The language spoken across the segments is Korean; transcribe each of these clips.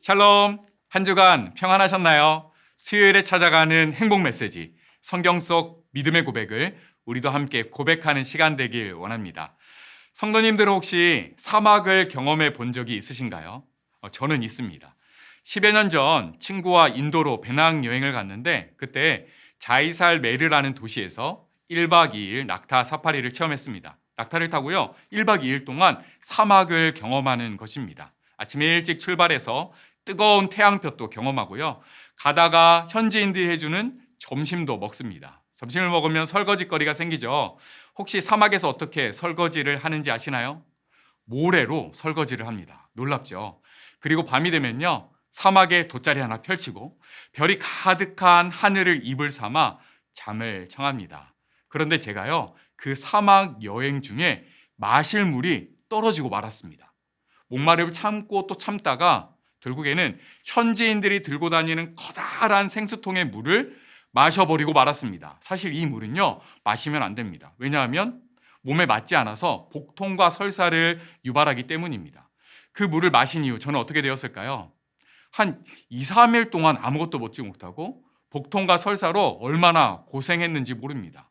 샬롬, 한 주간 평안하셨나요? 수요일에 찾아가는 행복 메시지, 성경 속 믿음의 고백을 우리도 함께 고백하는 시간 되길 원합니다. 성도님들은 혹시 사막을 경험해 본 적이 있으신가요? 저는 있습니다. 10여 년 전 친구와 인도로 배낭여행을 갔는데 그때 자이살 메르라는 도시에서 1박 2일 낙타 사파리를 체험했습니다. 낙타를 타고요, 1박 2일 동안 사막을 경험하는 것입니다. 아침에 일찍 출발해서 뜨거운 태양볕도 경험하고요. 가다가 현지인들이 해주는 점심도 먹습니다. 점심을 먹으면 설거지거리가 생기죠. 혹시 사막에서 어떻게 설거지를 하는지 아시나요? 모래로 설거지를 합니다. 놀랍죠? 그리고 밤이 되면요, 사막에 돗자리 하나 펼치고 별이 가득한 하늘을 이불 삼아 잠을 청합니다. 그런데 제가요, 그 사막 여행 중에 마실 물이 떨어지고 말았습니다. 목마름을 참고 또 참다가 결국에는 현지인들이 들고 다니는 커다란 생수통의 물을 마셔버리고 말았습니다. 사실 이 물은요, 마시면 안 됩니다. 왜냐하면 몸에 맞지 않아서 복통과 설사를 유발하기 때문입니다. 그 물을 마신 이후 저는 어떻게 되었을까요? 한 2, 3일 동안 아무것도 먹지 못하고 복통과 설사로 얼마나 고생했는지 모릅니다.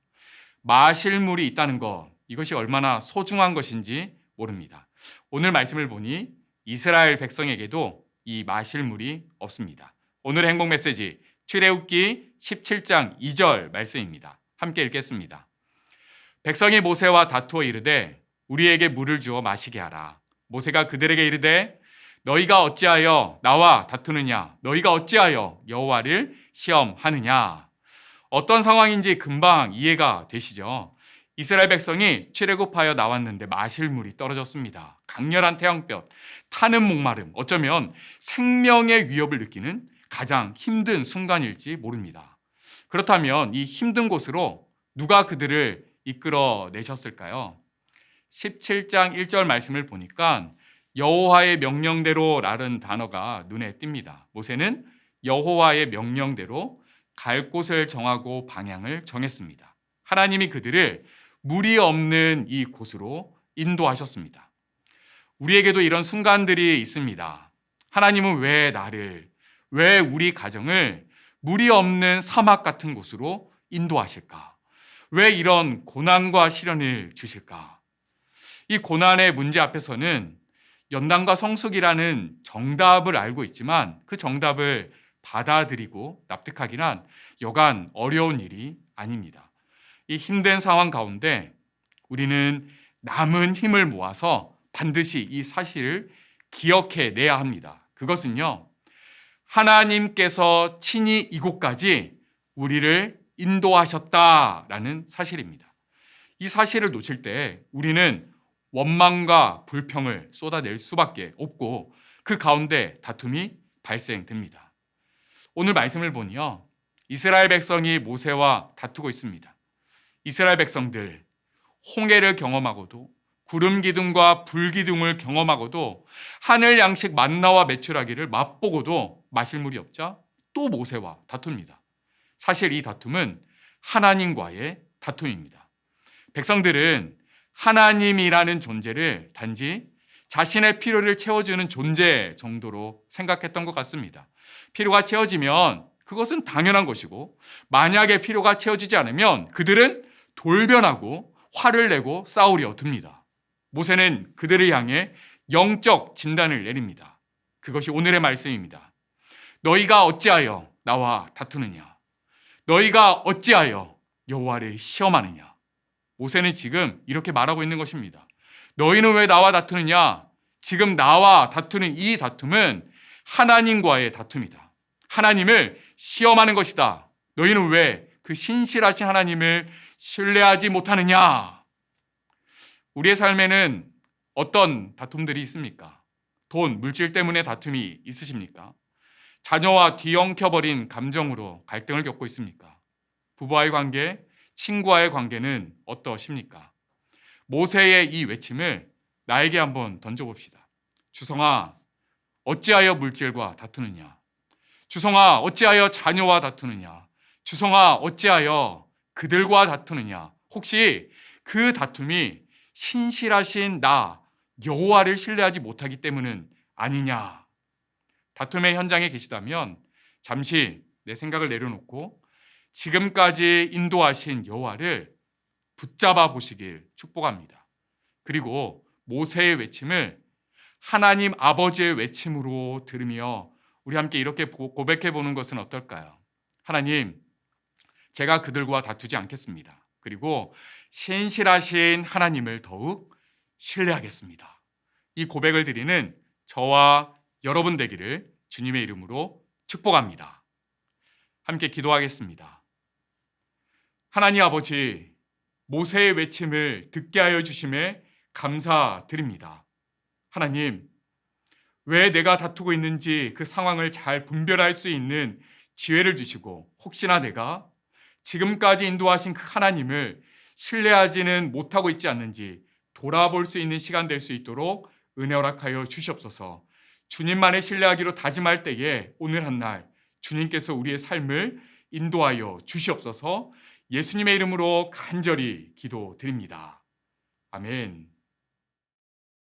마실 물이 있다는 것, 이것이 얼마나 소중한 것인지 모릅니다. 오늘 말씀을 보니 이스라엘 백성에게도 이 마실 물이 없습니다. 오늘의 행복 메시지 출애굽기 17장 2절 말씀입니다. 함께 읽겠습니다. 백성이 모세와 다투어 이르되 우리에게 물을 주어 마시게 하라. 모세가 그들에게 이르되 너희가 어찌하여 나와 다투느냐? 너희가 어찌하여 여호와를 시험하느냐? 어떤 상황인지 금방 이해가 되시죠? 이스라엘 백성이 출애굽하여 나왔는데 마실 물이 떨어졌습니다. 강렬한 태양볕, 타는 목마름, 어쩌면 생명의 위협을 느끼는 가장 힘든 순간일지 모릅니다. 그렇다면 이 힘든 곳으로 누가 그들을 이끌어내셨을까요? 17장 1절 말씀을 보니까 여호와의 명령대로라는 단어가 눈에 띕니다. 모세는 여호와의 명령대로 갈 곳을 정하고 방향을 정했습니다. 하나님이 그들을 물이 없는 이 곳으로 인도하셨습니다. 우리에게도 이런 순간들이 있습니다. 하나님은 왜 우리 가정을 물이 없는 사막 같은 곳으로 인도하실까? 왜 이런 고난과 시련을 주실까? 이 고난의 문제 앞에서는 연단과 성숙이라는 정답을 알고 있지만 그 정답을 받아들이고 납득하기는 여간 어려운 일이 아닙니다. 이 힘든 상황 가운데 우리는 남은 힘을 모아서 반드시 이 사실을 기억해내야 합니다. 그것은요, 하나님께서 친히 이곳까지 우리를 인도하셨다라는 사실입니다. 이 사실을 놓칠 때 우리는 원망과 불평을 쏟아낼 수밖에 없고 그 가운데 다툼이 발생됩니다. 오늘 말씀을 보니요, 이스라엘 백성이 모세와 다투고 있습니다. 이스라엘 백성들, 홍해를 경험하고도 구름 기둥과 불 기둥을 경험하고도 하늘 양식 만나와 메추라기를 맛보고도 마실 물이 없자 또 모세와 다툽니다. 사실 이 다툼은 하나님과의 다툼입니다. 백성들은 하나님이라는 존재를 단지 자신의 필요를 채워주는 존재 정도로 생각했던 것 같습니다. 필요가 채워지면 그것은 당연한 것이고 만약에 필요가 채워지지 않으면 그들은 돌변하고 화를 내고 싸우려 듭니다. 모세는 그들을 향해 영적 진단을 내립니다. 그것이 오늘의 말씀입니다. 너희가 어찌하여 나와 다투느냐? 너희가 어찌하여 여호와를 시험하느냐? 모세는 지금 이렇게 말하고 있는 것입니다. 너희는 왜 나와 다투느냐? 지금 나와 다투는 이 다툼은 하나님과의 다툼이다. 하나님을 시험하는 것이다. 너희는 왜 그 신실하신 하나님을 신뢰하지 못하느냐? 우리의 삶에는 어떤 다툼들이 있습니까? 돈, 물질 때문에 다툼이 있으십니까? 자녀와 뒤엉켜버린 감정으로 갈등을 겪고 있습니까? 부부와의 관계, 친구와의 관계는 어떠십니까? 모세의 이 외침을 나에게 한번 던져봅시다. 주성아, 어찌하여 물질과 다투느냐? 주성아, 어찌하여 자녀와 다투느냐? 주성아, 어찌하여 그들과 다투느냐? 혹시 그 다툼이 신실하신 나 여호와를 신뢰하지 못하기 때문은 아니냐? 다툼의 현장에 계시다면 잠시 내 생각을 내려놓고 지금까지 인도하신 여호와를 붙잡아 보시길 축복합니다. 그리고 모세의 외침을 하나님 아버지의 외침으로 들으며 우리 함께 이렇게 고백해 보는 것은 어떨까요? 하나님, 제가 그들과 다투지 않겠습니다. 그리고 신실하신 하나님을 더욱 신뢰하겠습니다. 이 고백을 드리는 저와 여러분 되기를 주님의 이름으로 축복합니다. 함께 기도하겠습니다. 하나님 아버지, 모세의 외침을 듣게 하여 주심에 감사드립니다. 하나님, 왜 내가 다투고 있는지 그 상황을 잘 분별할 수 있는 지혜를 주시고, 혹시나 내가 지금까지 인도하신 그 하나님을 신뢰하지는 못하고 있지 않는지 돌아볼 수 있는 시간 될 수 있도록 은혜 허락하여 주시옵소서. 주님만을 신뢰하기로 다짐할 때에 오늘 한날 주님께서 우리의 삶을 인도하여 주시옵소서. 예수님의 이름으로 간절히 기도드립니다. 아멘.